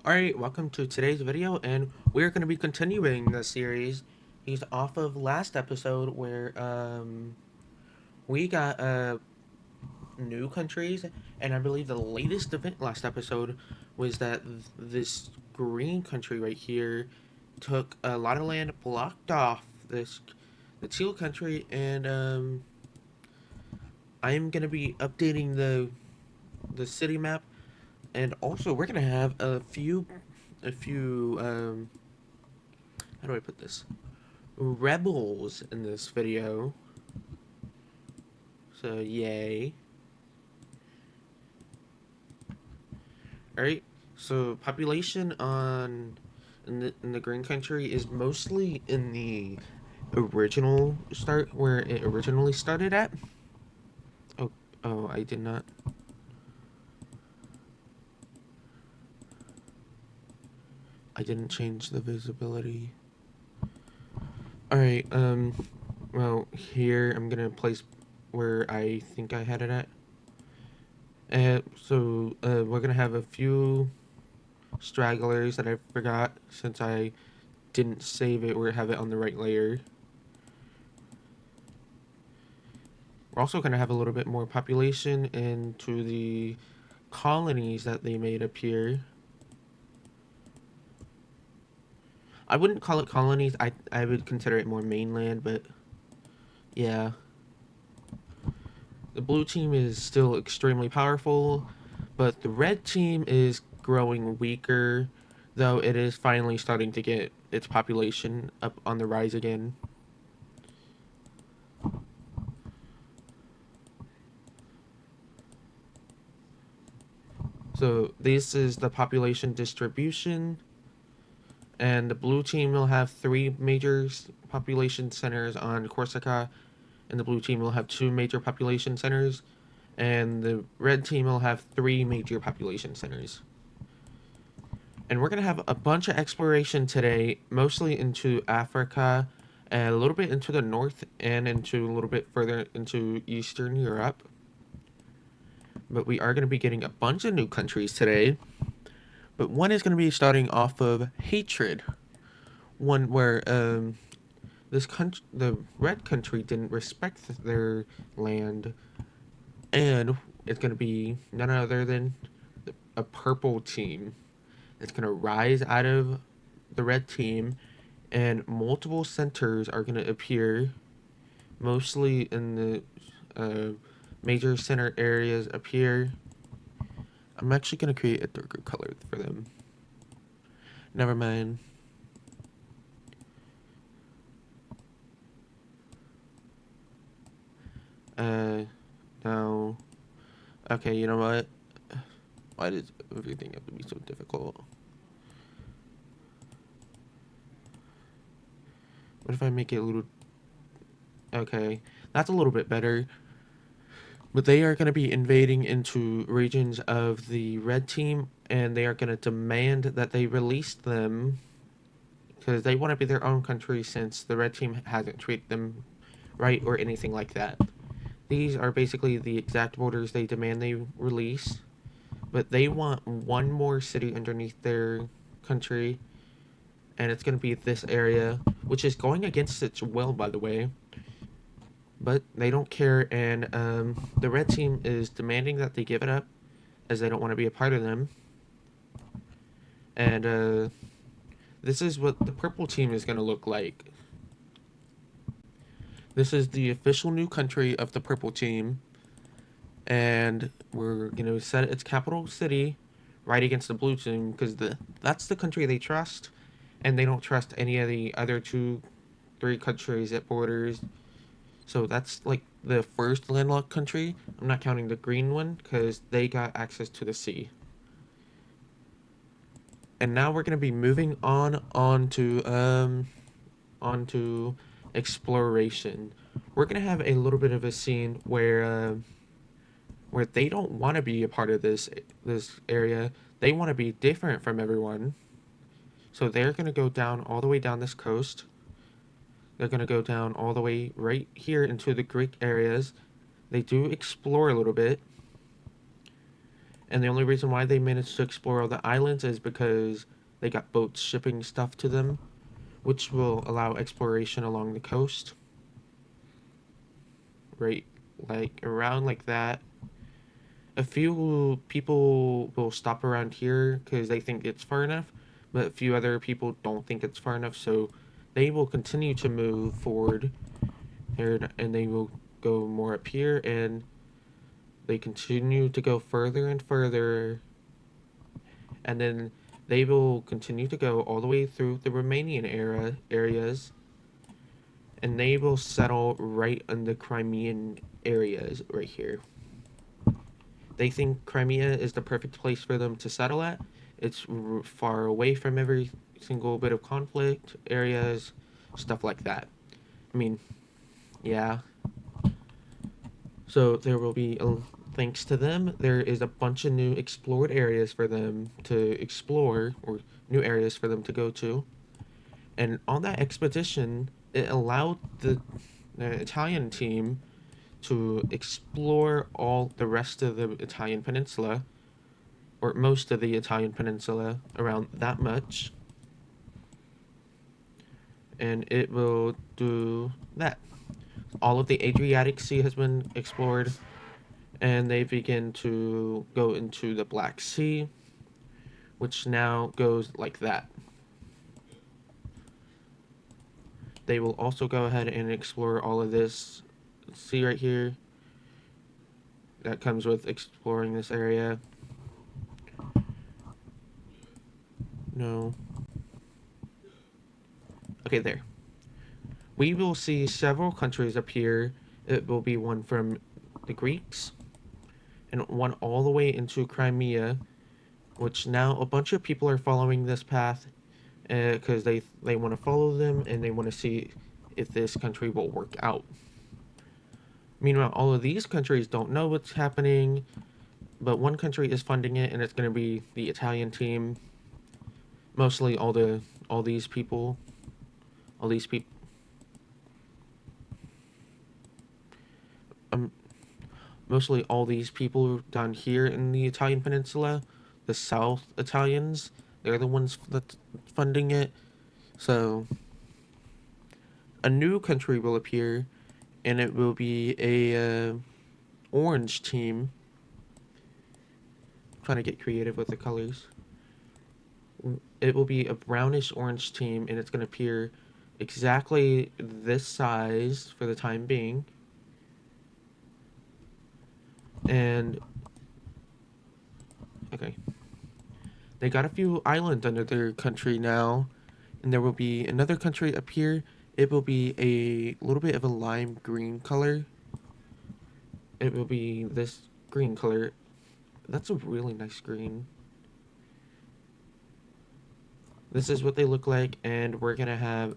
Alright, welcome to today's video, and we're going to be continuing the series. He's off of last episode where we got new countries, and I believe the latest event last episode was that this green country right here took a lot of land, blocked off the teal country, and I'm going to be updating the city map, and also we're going to have a few how do I put this? Rebels in this video. So yay. Alright. So population in the green country is mostly in the original start where it originally started at. Oh oh I did not I didn't change the visibility. Alright, well here I'm gonna place where I think I had it at. We're gonna have a few stragglers that I forgot since I didn't save it or have it on the right layer. We're also going to have a little bit more population into the colonies that they made up here. I wouldn't call it colonies. I would consider it more mainland, but yeah. The blue team is still extremely powerful, but the red team is growing weaker, though it is finally starting to get its population up on the rise again. So this is the population distribution, and the blue team will have three major population centers on Corsica, and the blue team will have two major population centers, and the red team will have three major population centers. And we're going to have a bunch of exploration today, mostly into Africa, and a little bit into the north, and into a little bit further into Eastern Europe. But we are going to be getting a bunch of new countries today. But one is going to be starting off of hatred. One where the red country didn't respect their land, and it's going to be none other than a purple team. It's going to rise out of the red team, and multiple centers are going to appear, mostly in the major center areas up here. I'm actually going to create a darker color for them. Never mind. Uh, no. Okay, you know what? Why does everything have to be so difficult? What if I make it a little... Okay, that's a little bit better. But they are going to be invading into regions of the red team, and they are going to demand that they release them because they want to be their own country since the red team hasn't treated them right or anything like that. These are basically the exact borders they demand they release, but they want one more city underneath their country, and it's going to be this area, which is going against its will, by the way. But they don't care, and the red team is demanding that they give it up, as they don't want to be a part of them. And this is what the purple team is going to look like. This is the official new country of the purple team, and we're going to set its capital city right against the blue team because that's the country they trust, and they don't trust any of the other three countries it borders. So that's like the first landlocked country. I'm not counting the green one because they got access to the sea. And now we're gonna be moving onto exploration. We're gonna have a little bit of a scene where they don't want to be a part of this area. They want to be different from everyone. So they're gonna go down all the way down this coast. They're gonna go down all the way right here into the Greek areas. They do explore a little bit, And the only reason why they managed to explore all the islands is because they got boats shipping stuff to them, which will allow exploration along the coast. Right, like around like that. A few people will stop around here because they think it's far enough, but a few other people don't think it's far enough, so they will continue to move forward and they will go more up here, and they continue to go further and further, and then they will continue to go all the way through the Romanian areas, and they will settle right in the Crimean areas right here. They think Crimea is the perfect place for them to settle at. It's far away from every single bit of conflict areas, stuff like that. I mean, yeah. So there will be, thanks to them, there is a bunch of new explored areas for them to explore, or new areas for them to go to. And on that expedition, it allowed the Italian team to explore all the rest of the Italian peninsula, or most of the Italian peninsula, around that much. And it will do that. All of the Adriatic Sea has been explored, and they begin to go into the Black Sea, which now goes like that. They will also go ahead and explore all of this sea right here. That comes with exploring this area. No. Okay, there. We will see several countries appear. It will be one from the Greeks, and one all the way into Crimea, which now a bunch of people are following this path because they want to follow them and they want to see if this country will work out. Meanwhile, all of these countries don't know what's happening, but one country is funding it, and it's going to be the Italian team. Mostly all these people, all these people. Um, Mostly all these people down here in the Italian peninsula, the South Italians, they're the ones that's funding it. So a new country will appear, and it will be a orange team. I'm trying to get creative with the colors. It will be a brownish orange team, and it's going to appear exactly this size for the time being. And okay, they got a few islands under their country now, and there will be another country up here. It will be a little bit of a lime green color. It will be this green color. That's a really nice green. This is what they look like, and we're gonna have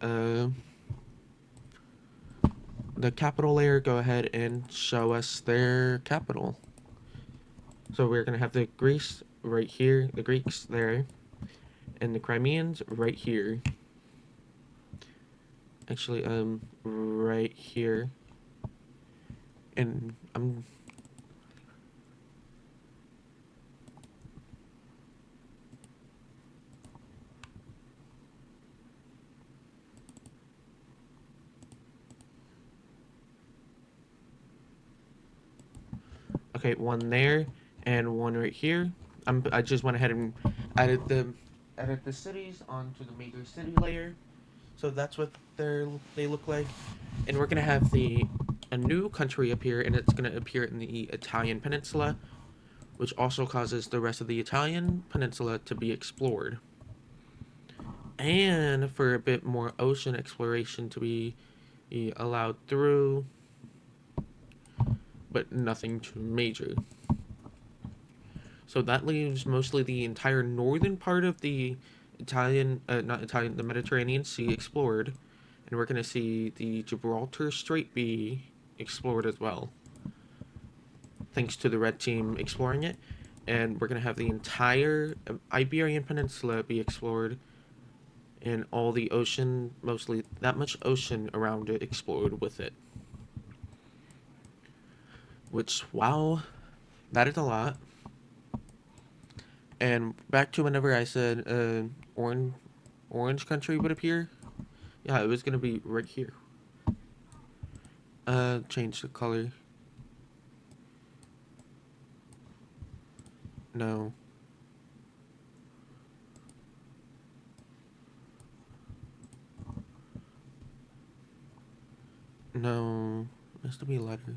the capital layer go ahead and show us their capital. So we're gonna have the Greece right here, the Greeks there, and the Crimeans right here. Actually, right here. And I'm okay, one there and one right here. I just went ahead and added the cities onto the major city layer. So that's what they look like. And we're gonna have a new country appear, and it's gonna appear in the Italian peninsula, which also causes the rest of the Italian peninsula to be explored. And for a bit more ocean exploration to be allowed through, but nothing too major. So that leaves mostly the entire northern part of the not Italian, the Mediterranean Sea explored, and we're gonna see the Gibraltar Strait be explored as well, thanks to the red team exploring it. And we're gonna have the entire Iberian Peninsula be explored, and all the ocean, mostly that much ocean around it, explored with it. Which, wow, that is a lot. And back to whenever I said orange country would appear. Yeah, it was gonna be right here. Change the color. No. No. It has to be lighter.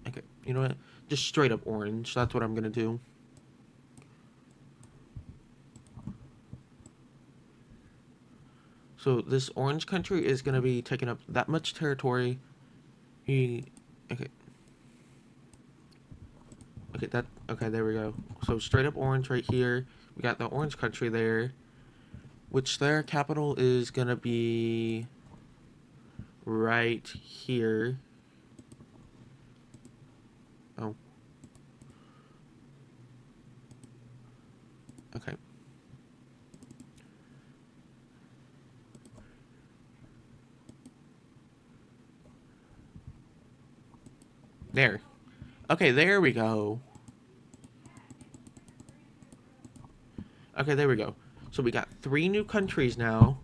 Okay, you know what? Just straight up orange. That's what I'm gonna do. So this orange country is gonna be taking up that much territory. He, okay, okay, that, okay, there we go. So straight up orange right here. We got the orange country there, which their capital is gonna be right here. Oh, okay. There. Okay, there we go. Okay, there we go. So we got 3 new countries now,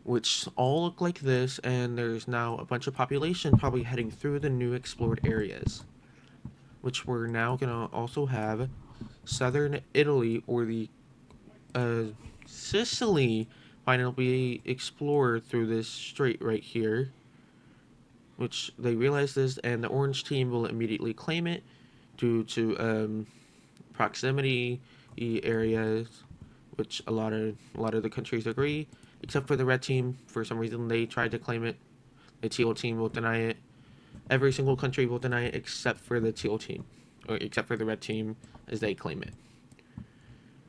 which all look like this, and there's now a bunch of population probably heading through the new explored areas, which we're now gonna also have southern Italy, or the uh, Sicily, finally explored through this strait right here, which they realize this, and the orange team will immediately claim it due to proximity areas, which a lot of the countries agree, except for the red team. For some reason, they tried to claim it. The teal team will deny it. Every single country will deny it except for the teal team, or except for the red team, as they claim it.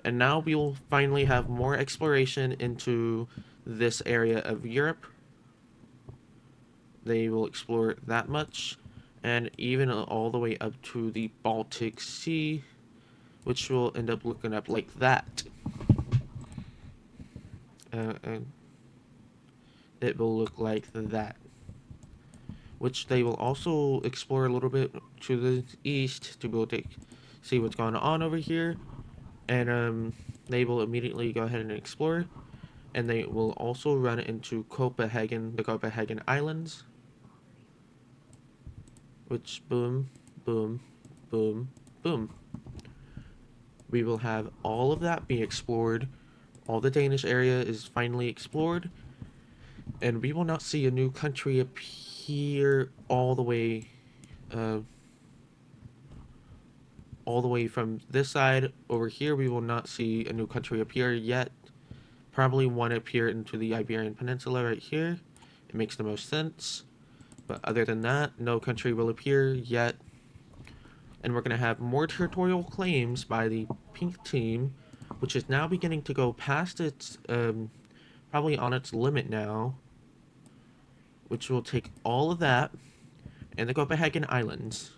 And now we will finally have more exploration into this area of Europe. They will explore that much, and even all the way up to the Baltic Sea, which will end up looking up like that. And it will look like that. Which they will also explore a little bit to the east to be able to see what's going on over here. And they will immediately go ahead and explore. And they will also run into Copenhagen, the Copenhagen Islands. Which, boom, boom, boom, boom. We will have all of that be explored. All the Danish area is finally explored. And we will not see a new country appear uh, all the way from this side over here. We will not see a new country appear yet. Probably one appear into the Iberian Peninsula right here. It makes the most sense. But other than that, no country will appear yet. And we're going to have more territorial claims by the pink team, which is now beginning to go past its, probably on its limit now, which will take all of that and the Copenhagen Islands.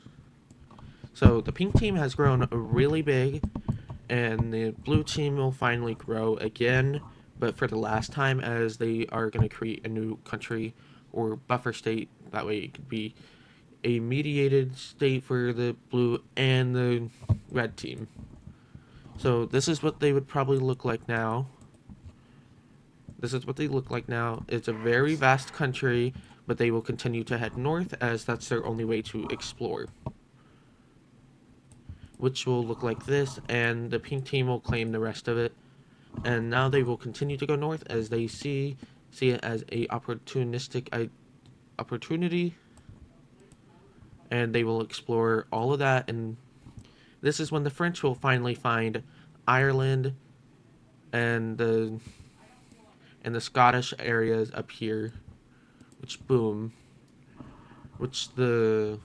So the pink team has grown really big, and the blue team will finally grow again, but for the last time, as they are going to create a new country or buffer state. That way it could be a mediated state for the blue and the red team. So this is what they would probably look like now. This is what they look like now. It's a very vast country, but they will continue to head north as that's their only way to explore. Which will look like this, and the pink team will claim the rest of it. And now they will continue to go north as they see it as a opportunistic opportunity, and they will explore all of that. And this is when the French will finally find Ireland and the Scottish areas up here, which boom, which the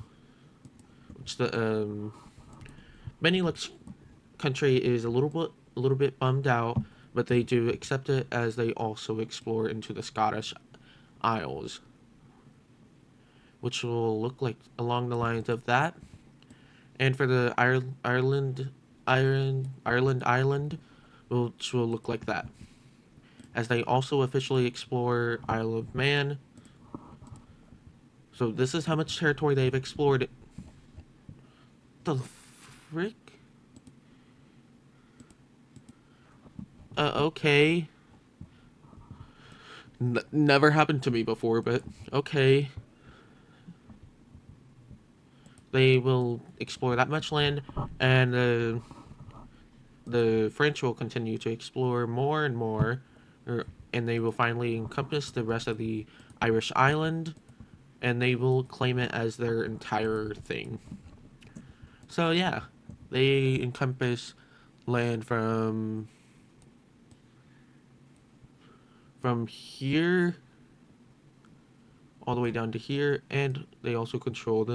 Benelux country is a little bit bummed out, but they do accept it as they also explore into the Scottish Isles, which will look like along the lines of that. And for the Ireland, which will look like that, as they also officially explore Isle of Man. So this is how much territory they've explored. The frick? Okay. Never happened to me before, but okay. They will explore that much land, and the French will continue to explore more and more, and they will finally encompass the rest of the Irish island, and they will claim it as their entire thing. So yeah, they encompass land from here all the way down to here, and they also control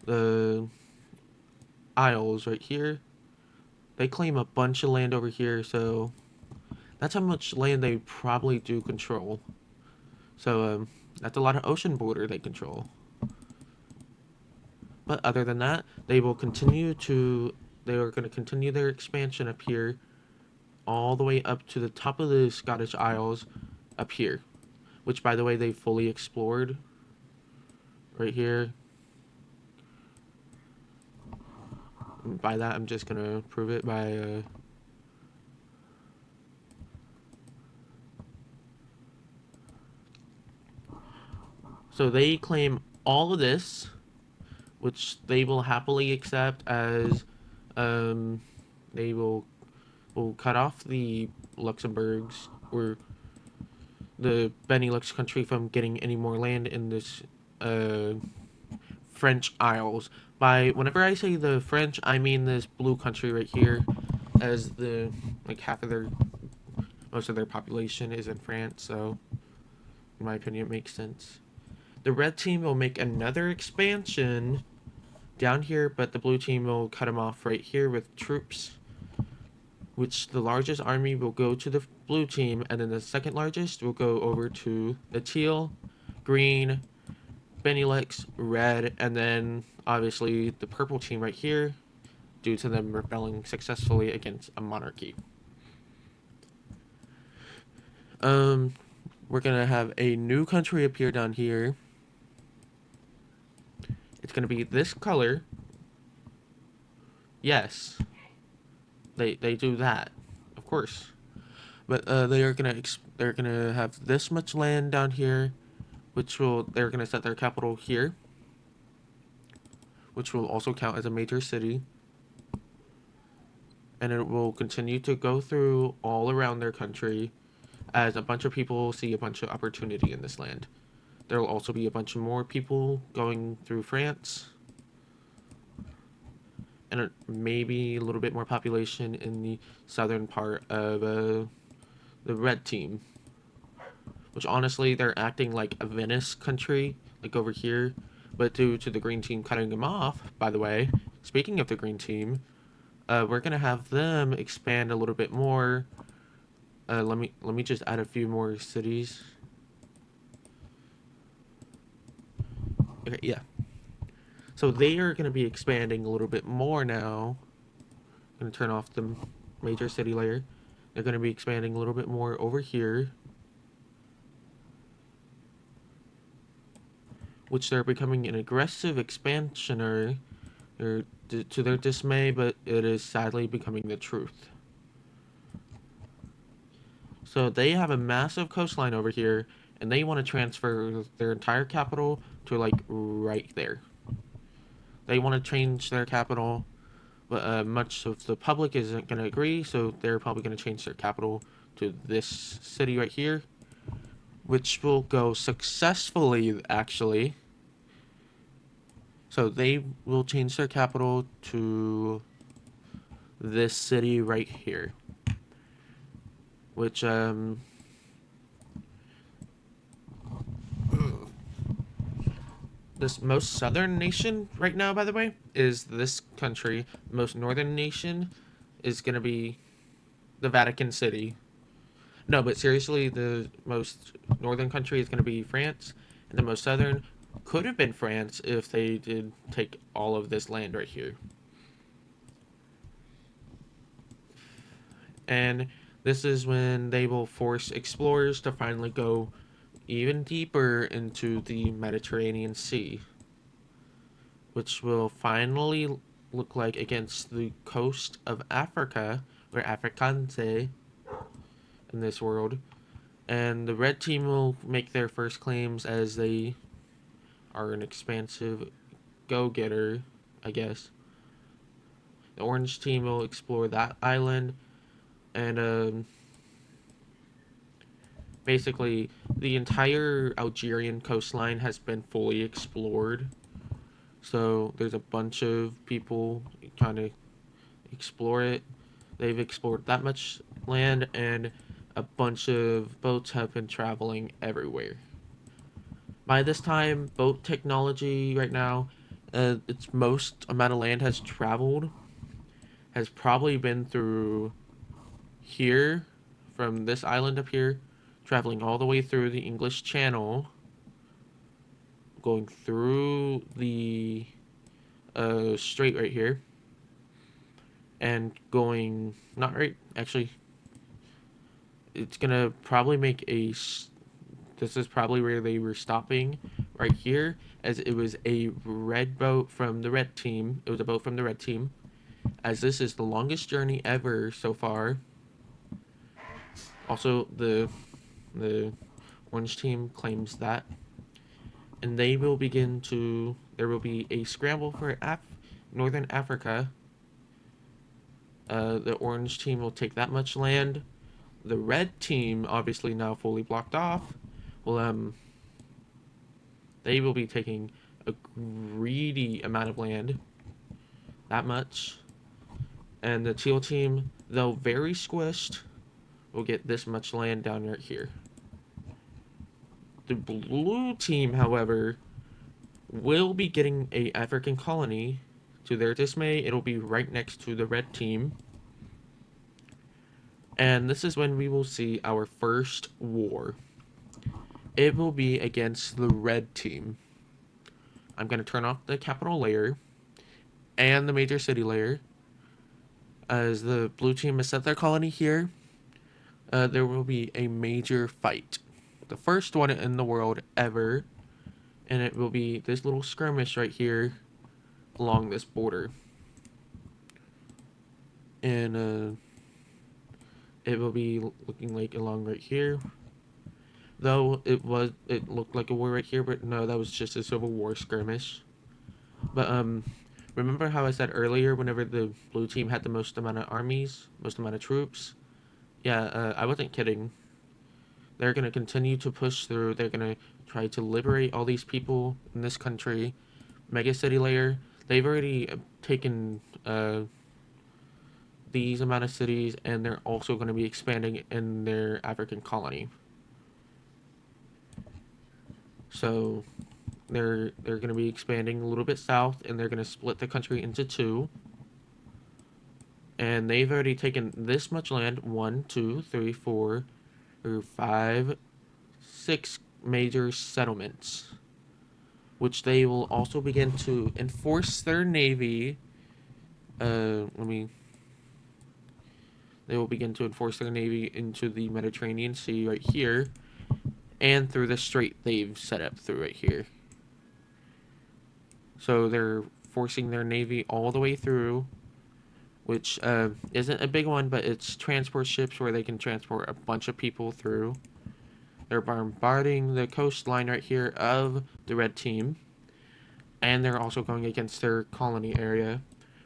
the Isles right here. They claim a bunch of land over here, so that's how much land they probably do control. So that's a lot of ocean border they control. But other than that, they will continue to. They are going to continue their expansion up here, all the way up to the top of the Scottish Isles, up here. Which, by the way, they fully explored. Right here. And by that, I'm just gonna prove it by. So they claim all of this, which they will happily accept as um, they will cut off the Luxembourgs or the Benelux country from getting any more land in this uh, French Isles. By whenever I say the French, I mean this blue country right here, as the like half of their most of their population is in France. So, in my opinion, it makes sense. The red team will make another expansion down here, but the blue team will cut them off right here with troops, which the largest army will go to the blue team, and then the second largest will go over to the teal, green, Benelux, red, and then obviously the purple team right here, due to them rebelling successfully against a monarchy. Um, we're gonna have a new country appear down here. It's gonna be this color. Yes, they do that, of course. But they're gonna have this much land down here, which will they're gonna set their capital here, which will also count as a major city, and it will continue to go through all around their country, as a bunch of people see a bunch of opportunity in this land. There will also be a bunch of more people going through France, and maybe a little bit more population in the southern part of the red team. Which honestly, they're acting like a Venice country, like over here. But due to the green team cutting them off, by the way, speaking of the green team, we're gonna have them expand a little bit more. Let me just add a few more cities. Okay, yeah. So they are gonna be expanding a little bit more now. I'm gonna turn off the major city layer. They're gonna be expanding a little bit more over here, which they're becoming an aggressive expansioner, or to their dismay, but it is sadly becoming the truth. So they have a massive coastline over here, and they want to transfer their entire capital to like right there. They want to change their capital, but much of the public isn't going to agree, so they're probably going to change their capital to this city right here, which will go successfully actually. So they will change their capital to this city right here, which this most southern nation right now, by the way, is this country. The most northern nation is going to be the Vatican City. No, but seriously, the most northern country is going to be France, and the most southern could have been France if they did take all of this land right here. And this is when they will force explorers to finally go even deeper into the Mediterranean Sea, which will finally look like against the coast of Africa, or Africante, in this world. And the red team will make their first claims as they are an expansive go-getter, I guess. The orange team will explore that island, and basically the entire Algerian coastline has been fully explored. So there's a bunch of people trying to explore it. They've explored that much land, and a bunch of boats have been traveling everywhere. By this time, boat technology right now, its most amount of land has traveled has probably been through here, from this island up here, traveling all the way through the English Channel, going through the strait right here, and going not right actually. It's gonna probably make a. This is probably where they were stopping, right here, as it was a red boat from the red team. It was a boat from the red team, as this is the longest journey ever so far. Also, the orange team claims that, and they will begin to. There will be a scramble for Northern Africa. The orange team will take that much land. The red team, obviously now fully blocked off, will they will be taking a greedy amount of land. That much. And the teal team, though very squished, will get this much land down right here. The blue team, however, will be getting a African colony. To their dismay, it'll be right next to the red team. And this is when we will see our first war. It will be against the red team. I'm going to turn off the capital layer and the major city layer. As the blue team has set their colony here, there will be a major fight. The first one in the world ever. And it will be this little skirmish right here along this border. And it will be looking like along right here. Though it looked like a war right here, but no, that was just a civil war skirmish. But remember how I said earlier, whenever the blue team had the most amount of armies, most amount of troops? Yeah, I wasn't kidding. They're gonna continue to push through. They're gonna try to liberate all these people in this country. Mega city layer. They've already taken these amount of cities, and they're also going to be expanding in their African colony. So they're going to be expanding a little bit south, and they're going to split the country into two. And they've already taken this much land: 1, 2, 3, 4, or 5, 6 major settlements, which they will also begin to enforce their navy. Let me. They will begin to enforce their navy into the Mediterranean Sea right here, and through the strait they've set up through right here. So they're forcing their navy all the way through, which isn't a big one, but it's transport ships where they can transport a bunch of people through. They're bombarding the coastline right here of the red team, and they're also going against their colony area,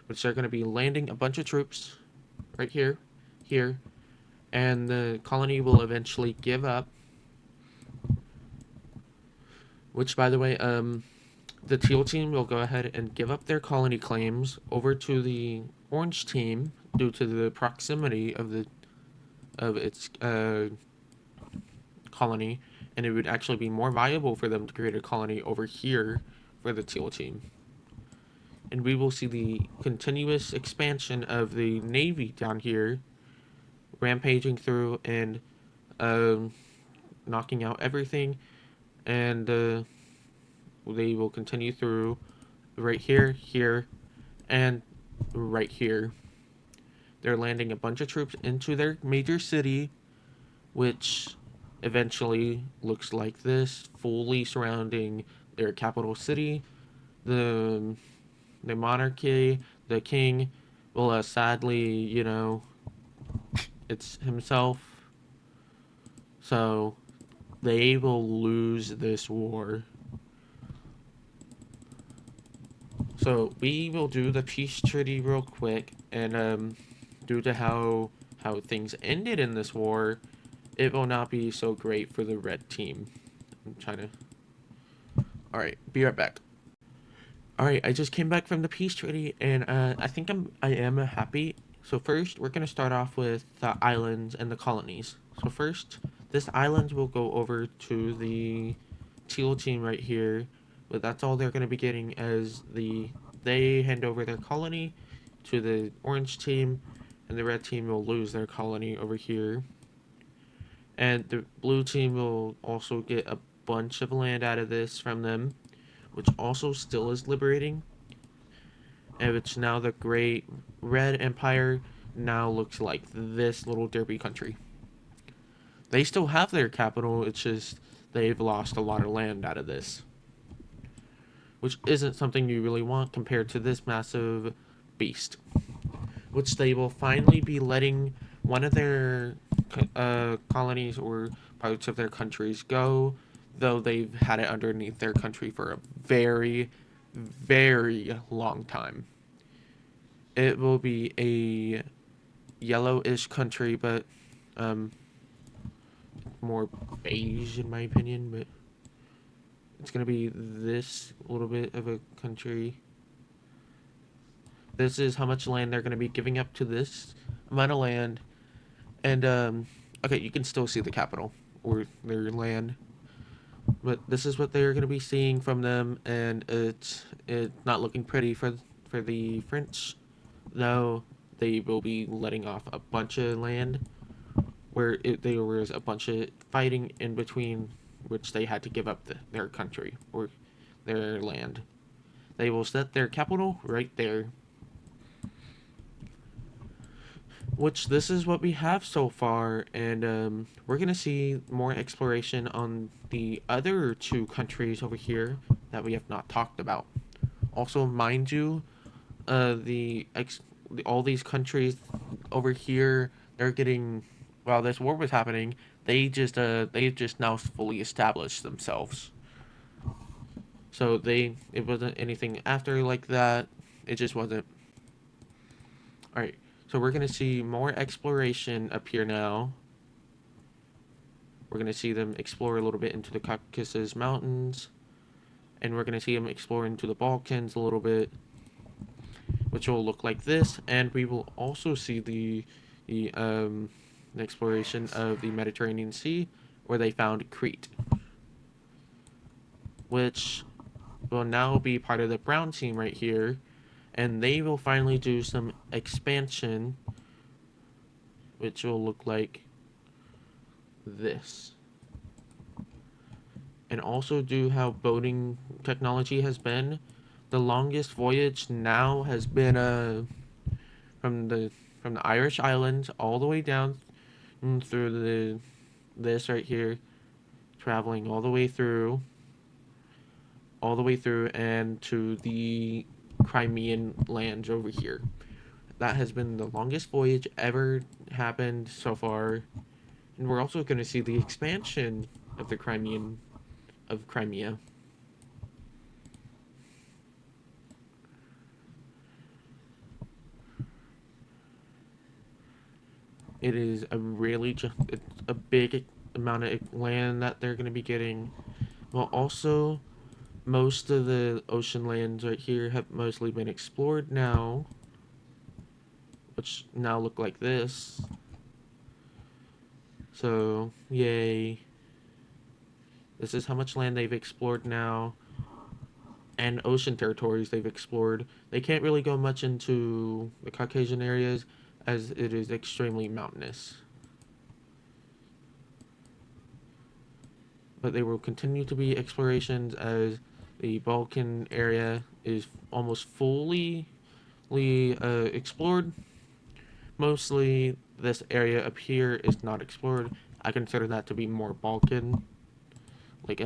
which they're going to be landing a bunch of troops right here, here, and the colony will eventually give up. Which, by the way, the teal team will go ahead and give up their colony claims over to the orange team due to the proximity of its colony, and it would actually be more viable for them to create a colony over here for the teal team. And we will see the continuous expansion of the navy down here, rampaging through and knocking out everything, and they will continue through right here, here, and right here. They're landing a bunch of troops into their major city, which eventually looks like this, fully surrounding their capital city. The monarchy, the king, will sadly, it's himself. So they will lose this war. So we will do the peace treaty real quick, and due to how things ended in this war, it will not be so great for the red team. I'm trying to. All right, be right back. All right, I just came back from the peace treaty, and I think I am happy. So first, we're gonna start off with the islands and the colonies. So first, this island will go over to the teal team right here, but that's all they're gonna be getting as they hand over their colony to the orange team, and the red team will lose their colony over here. And the blue team will also get a bunch of land out of this from them, which also still is liberating. And which now the great red empire now looks like this little derby country. They still have their capital, it's just they've lost a lot of land out of this, which isn't something you really want compared to this massive beast, which they will finally be letting one of their colonies or parts of their countries go, though they've had it underneath their country for a very, very long time. It will be a yellowish country, but um, more beige in my opinion. But it's gonna be this little bit of a country. This is how much land they're gonna be giving up to this amount of land, and okay, you can still see the capital or their land, but this is what they're gonna be seeing from them, and it's not looking pretty for the French, though they will be letting off a bunch of land where there was a bunch of fighting in between, which they had to give up their country or their land. They will set their capital right there, which this is what we have so far, and we're gonna see more exploration on the other two countries over here that we have not talked about. Also, mind you, all these countries over here, they're getting, while this war was happening, they just now fully established themselves. So it wasn't anything after like that. It just wasn't. All right. So we're gonna see more exploration up here now. We're gonna see them explore a little bit into the Caucasus Mountains, and we're gonna see them explore into the Balkans a little bit, which will look like this. And we will also see the exploration of the Mediterranean Sea, where they found Crete, which will now be part of the brown team right here, and they will finally do some expansion, which will look like this. And also do how boating technology has been. The longest voyage now has been from the from the Irish Islands all the way down through this right here, traveling all the way through and to the Crimean lands over here. That has been the longest voyage ever happened so far. And we're also going to see the expansion of the Crimea. It is a really just a big amount of land that they're going to be getting. Well, also most of the ocean lands right here have mostly been explored now, which now look like this. So, yay. This is how much land they've explored now, and ocean territories they've explored. They can't really go much into the Caucasian areas as it is extremely mountainous. But they will continue to be explorations as the Balkan area is almost fully explored. Mostly this area up here is not explored. I consider that to be more Balkan. Like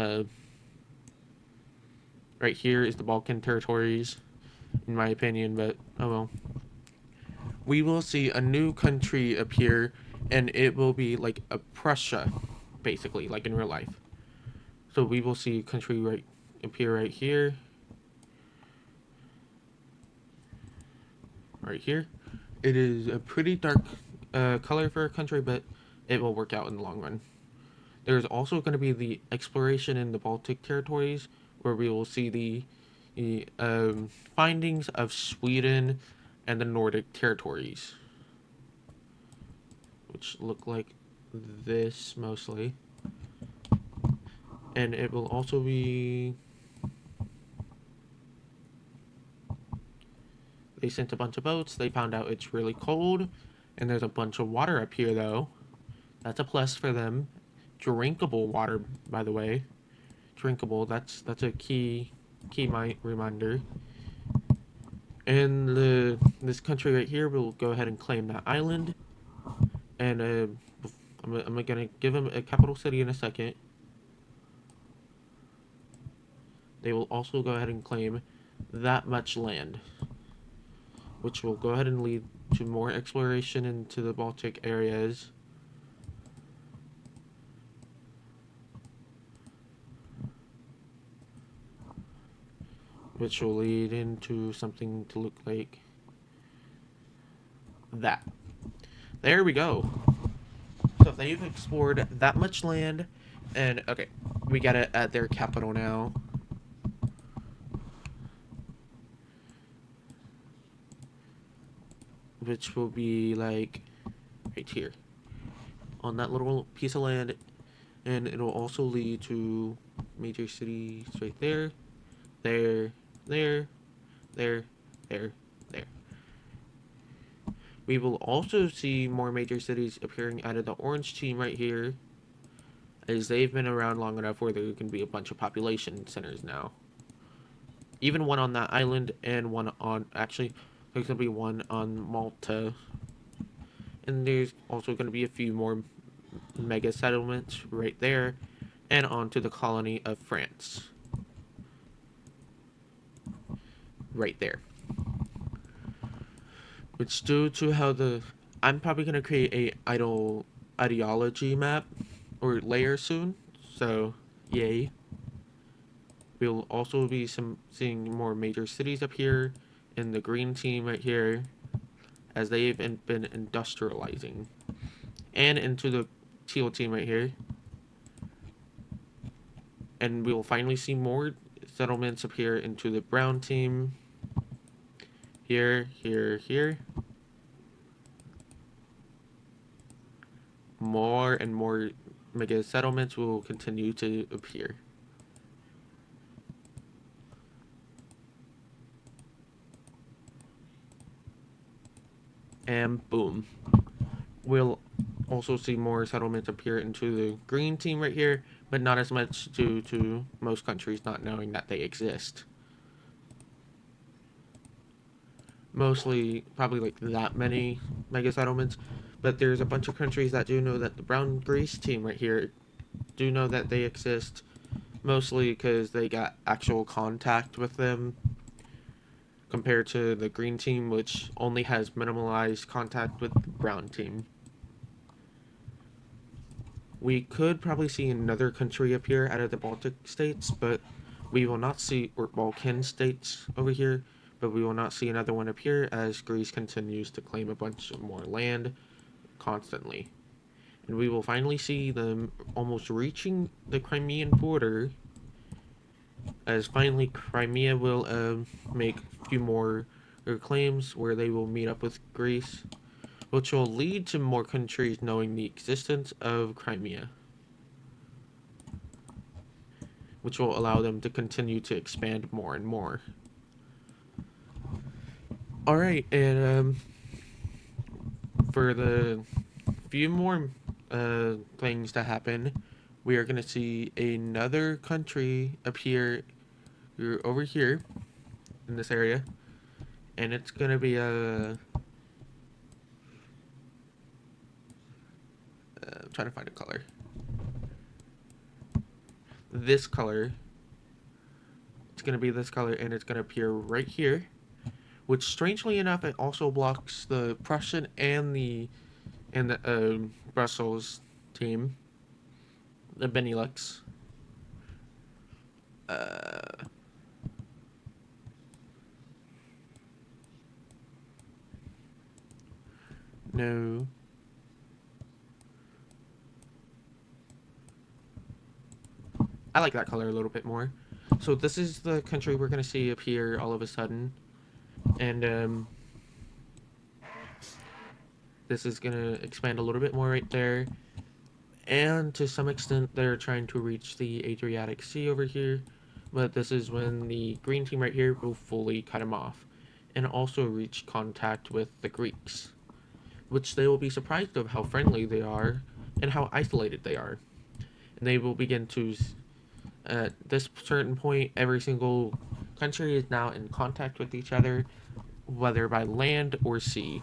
right here is the Balkan territories, in my opinion. But oh well. We will see a new country appear, and it will be like a Prussia. basically, like in real life. So we will see a country right appear right here, right here. It is a pretty dark color for a country, but it will work out in the long run. There's also going to be the exploration in the Baltic territories, where we will see the findings of Sweden and the Nordic territories, which look like this mostly. And it will also be. They sent a bunch of boats. They found out it's really cold, and there's a bunch of water up here, though. That's a plus for them. Drinkable water, by the way. Drinkable. That's a key my reminder. And this country right here will go ahead and claim that island. And I'm gonna give them a capital city in a second. They will also go ahead and claim that much land, which will go ahead and lead to more exploration into the Baltic areas. Which will lead into something to look like that. There we go. So they've explored that much land, and okay, we got it at their capital now. Which will be like right here on that little piece of land, and it'll also lead to major cities right there, there, there, there, there, there. We will also see more major cities appearing out of the orange team right here, as they've been around long enough where there can be a bunch of population centers now. Even one on that island, and one on, actually, there's going to be one on Malta. And there's also going to be a few more mega settlements right there, and onto the colony of France. Right there. Which, due to how I'm probably going to create a ideology map or layer soon, so yay. We'll also be seeing more major cities up here in the green team right here, as they've been industrializing, and into the teal team right here. And we will finally see more settlements appear into the brown team. Here, here, here. More and more mega settlements will continue to appear. And boom. We'll also see more settlements appear into the green team right here, but not as much due to most countries not knowing that they exist. Mostly, probably like that many mega settlements, but there's a bunch of countries that do know that the brown Greece team right here do know that they exist, mostly because they got actual contact with them, compared to the green team, which only has minimalized contact with the brown team. We could probably see another country appear out of the Baltic states, but we will not see, or Balkan states over here, but we will not see another one appear as Greece continues to claim a bunch more land constantly. And we will finally see them almost reaching the Crimean border, as finally Crimea will make a few more claims where they will meet up with Greece, which will lead to more countries knowing the existence of Crimea, which will allow them to continue to expand more and more. Alright, and for the few more things to happen, we are going to see another country appear over here in this area, and it's going to be a I'm trying to find a color. This color. It's going to be this color, and it's going to appear right here, which strangely enough it also blocks the Prussian and the Brussels team. the Benelux. Uh, no. I like that color a little bit more. So this is the country we're gonna see appear all of a sudden, and this is gonna expand a little bit more right there. And to some extent, they're trying to reach the Adriatic Sea over here, but this is when the green team right here will fully cut them off, and also reach contact with the Greeks, which they will be surprised of how friendly they are and how isolated they are. And they will begin to, at this certain point, every single country is now in contact with each other, whether by land or sea.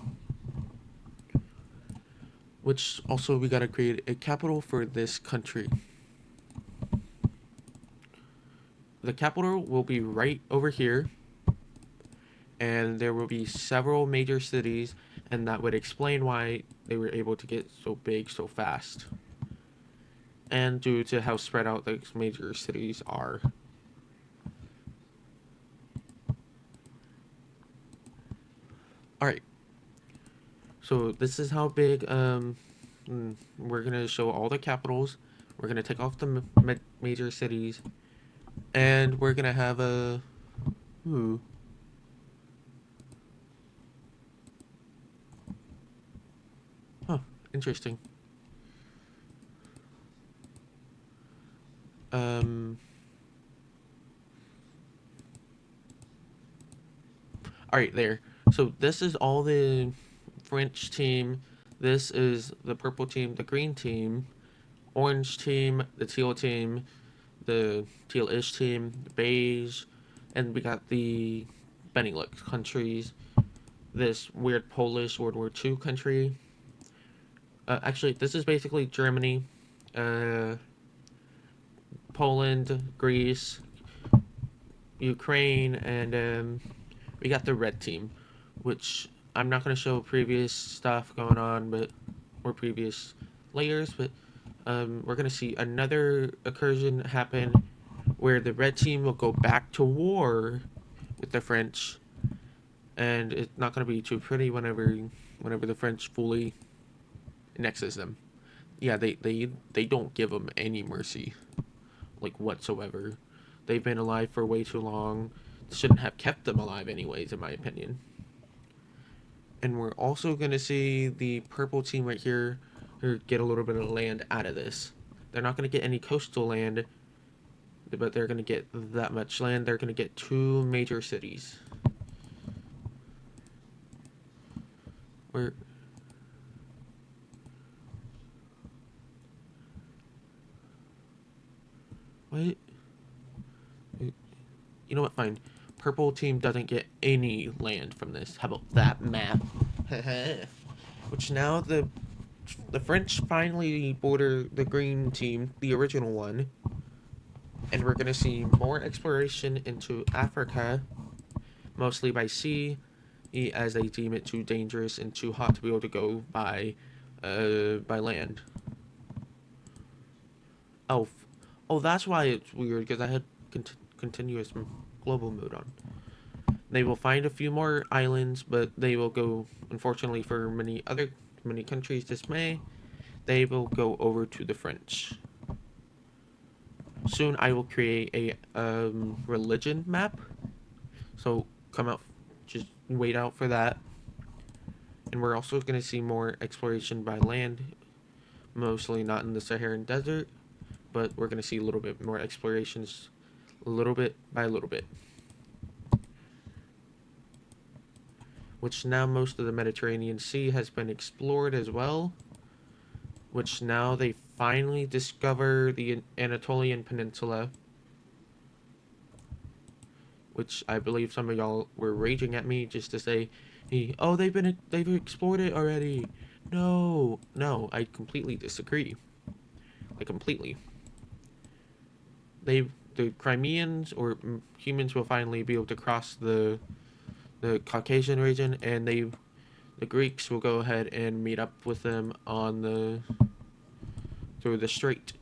Which also we gotta create a capital for this country. The capital will be right over here, and there will be several major cities, and that would explain why they were able to get so big so fast. And due to how spread out those major cities are. Alright, so this is how big, we're gonna show all the capitals. We're gonna take off the major cities, and we're gonna have a. Ooh. Huh, interesting. Um. All right, there. So this is all the French team. This is the purple team, the green team, orange team, the teal team, the teal-ish team, the beige, and we got the Benelux countries. This weird Polish World War II country. Actually, this is basically Germany, uh, Poland, Greece, Ukraine, and we got the red team, which I'm not going to show previous stuff going on, but or previous layers, but we're going to see another incursion happen where the red team will go back to war with the French, and it's not going to be too pretty whenever the French fully annexes them. Yeah, they don't give them any mercy, like whatsoever. They've been alive for way too long. Shouldn't have kept them alive anyways, in my opinion. And we're also going to see the purple team right here get a little bit of land out of this. They're not going to get any coastal land, but they're going to get that much land. They're going to get two major cities. Where what? You know what? Fine. Purple team doesn't get any land from this. How about that map? Which now the French finally border the green team, the original one, and we're gonna see more exploration into Africa, mostly by sea, as they deem it too dangerous and too hot to be able to go by land. Oh, oh, that's why it's weird because I had continuous global mode on. They will find a few more islands, but they will go. Unfortunately, for many countries' dismay, they will go over to the French. Soon, I will create a religion map. So come out, just wait out for that. And we're also going to see more exploration by land, mostly not in the Saharan desert, but we're going to see a little bit more explorations, little bit by little bit. Which now most of the Mediterranean Sea has been explored as well. Which now they finally discover the Anatolian Peninsula. Which I believe some of y'all were raging at me just to say, hey, oh, they've explored it already. No, no, I completely disagree. Like completely. The Crimeans or humans will finally be able to cross the Caucasian region, and the Greeks will go ahead and meet up with them on the through the strait,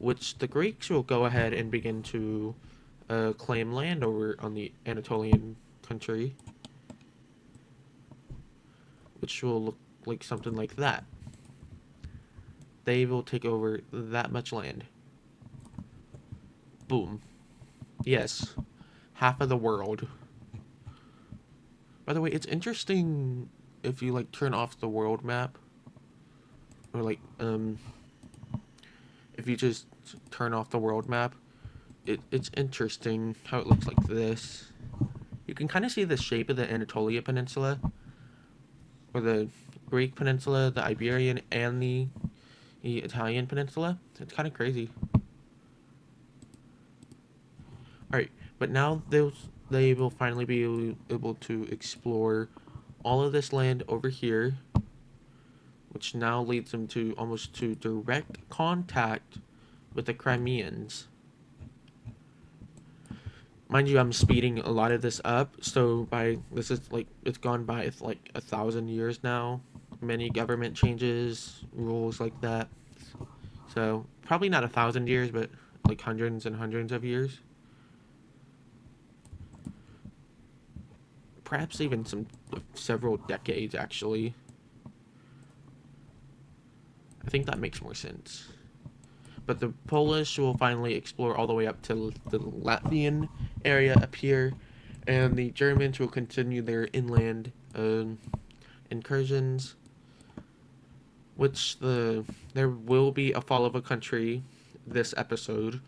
which the Greeks will go ahead and begin to claim land over on the Anatolian country, which will look like something like that. They will take over that much land. Boom. Yes, half of the world. By the way, it's interesting if you like turn off the world map, or like if you just turn off the world map, it's interesting how it looks like this. You can kind of see the shape of the Anatolia Peninsula, or the Greek Peninsula, the Iberian, and the Italian Peninsula. It's kind of crazy. All right, but now they will finally be able to explore all of this land over here, which now leads them to almost to direct contact with the Crimeans. Mind you, I'm speeding a lot of this up, so by this is like it's gone by like 1,000 years now. Many government changes, rules like that. So probably not 1,000 years, but like hundreds and hundreds of years. Perhaps even some several decades actually. I think that makes more sense. But the Polish will finally explore all the way up to the Latvian area up here, and the Germans will continue their inland incursions. Which there will be a fall of a country this episode,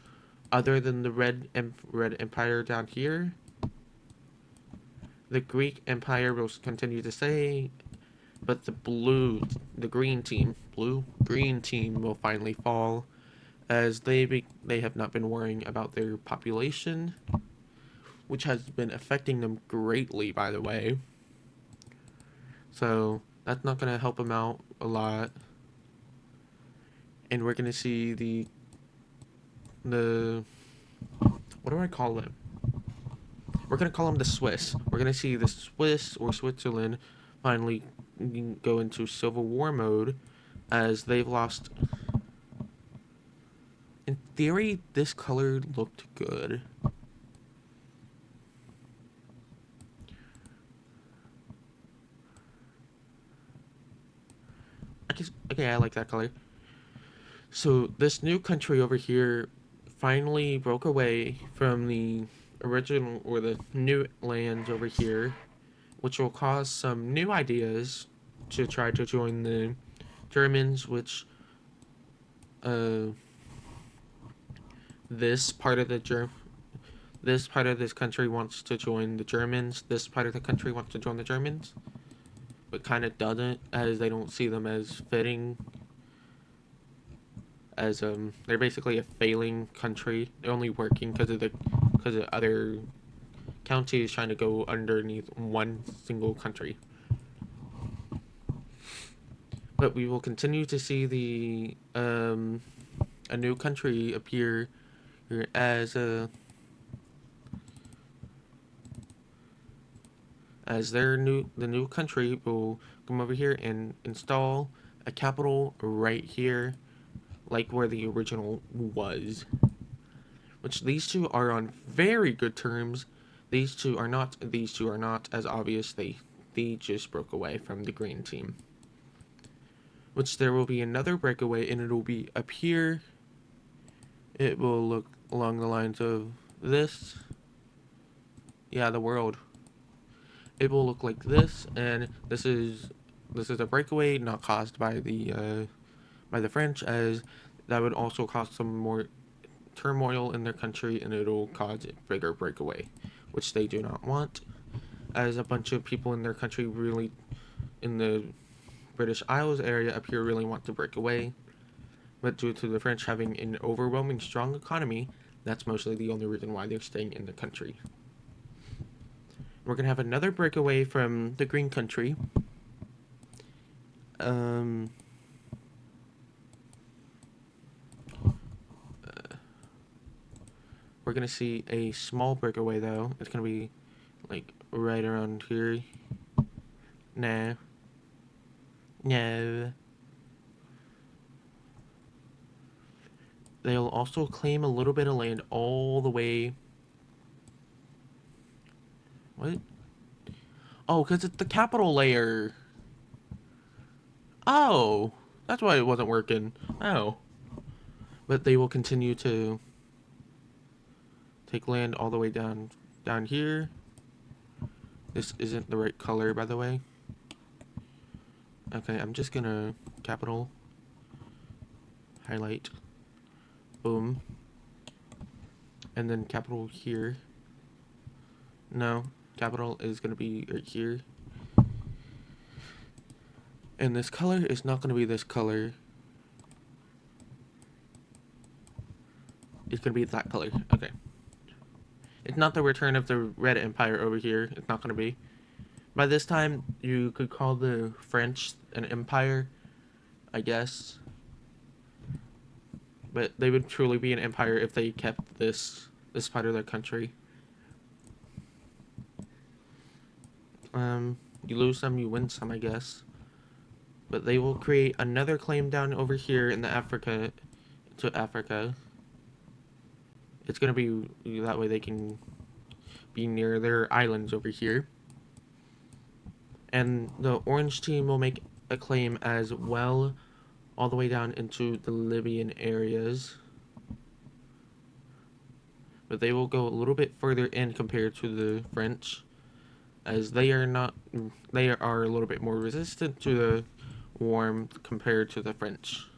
other than the Red Empire down here. The Greek Empire will continue to stay, but the green team will finally fall, as they have not been worrying about their population, which has been affecting them greatly, by the way. So that's not going to help them out a lot. And we're going to see the what do I call them? We're going to call them the Swiss. We're going to see the Swiss or Switzerland finally go into civil war mode, as they've lost. In theory, this color looked good. Okay, I like that color. So this new country over here finally broke away from the original or the new lands over here, which will cause some new ideas to try to join the Germans, which uh, this part of the this part of this country wants to join the Germans. This part of the country wants to join the Germans, but kind of doesn't, as they don't see them as fitting. As they're basically a failing country. They're only working because of other counties trying to go underneath one single country. But we will continue to see the a new country appear as the new country will come over here and install a capital right here, like where the original was. Which these two are on very good terms. These two are not. These two are not as obvious. They just broke away from the green team. Which there will be another breakaway, and it'll be up here. It will look along the lines of this. Yeah, the world. It will look like this, and this is a breakaway not caused by the French, as that would also cause some more turmoil in their country, and it'll cause a bigger breakaway, which they do not want, as a bunch of people in their country really in the British Isles area up here really want to break away, but due to the French having an overwhelming strong economy, that's mostly the only reason why they're staying in the country. We're gonna have another breakaway from the green country. We're gonna see a small breakaway though. It's gonna be like right around here. No. No. they'll also claim a little bit of land all the way. What? Oh, because it's the capital layer. Oh, that's why it wasn't working. Oh. But they will continue to take land all the way down here. This isn't the right color, by the way. Okay, I'm just gonna capital highlight. Boom. And then capital here. No, capital is gonna be right here. And this color is not gonna be this color. It's gonna be that color. Okay. It's not the return of the Red Empire over here. It's not gonna be. By this time, you could call the French an empire, I guess. But they would truly be an empire if they kept this part of their country. You lose some, you win some, I guess. But they will create another claim down over here in the Africa. It's gonna be that way they can be near their islands over here. And the orange team will make a claim as well, all the way down into the Libyan areas. But they will go a little bit further in compared to the French, as they are a little bit more resistant to the warmth compared to the French.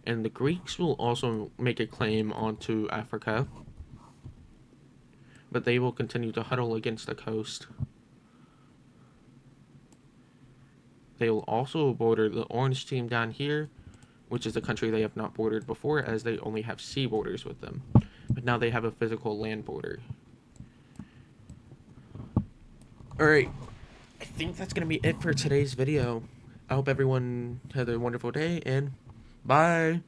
And the Greeks will also make a claim onto Africa, but they will continue to huddle against the coast. They will also border the orange team down here, which is a country they have not bordered before, as they only have sea borders with them. But now they have a physical land border. Alright, I think that's going to be it for today's video. I hope everyone had a wonderful day, and bye!